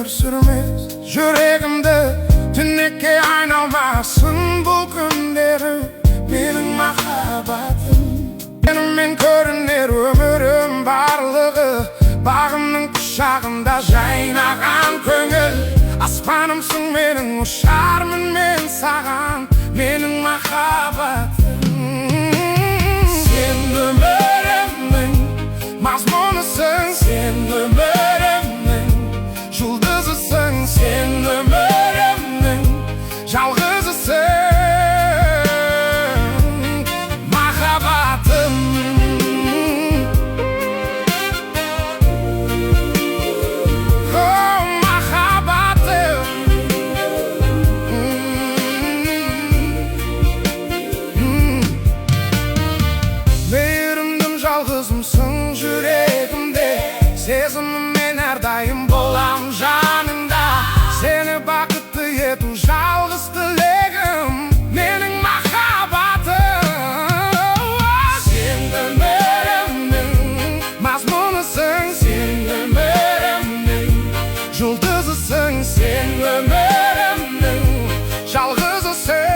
sürmez Yüreğimde tünekке ayналмасын бұл күндері Менің махаббатым Сенімен көрінер өмірім барлығы Бағымның құшағында жайнаған көңіл Аспанымсың менің, ұшармын мен саған Менің махаббатым Сен өмірімнің мазмұнысың Сен өмірімнің жұлдызысың Сен өмірімнің жалғызысың Махаббатым Жалғызымсың жүрегімде Сезіміммен әрдайым болам жаныңда Сені бақытты ету жалғыз тілегім Менің махаббатым Сен өмірімнің мазмұнысың Сен өмірімнің жұлдызысың Сен өмірімнің жалғызысың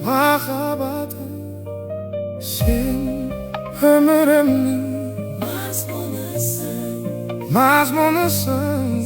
Махаббатым Сен өмірімнің мазмұнысың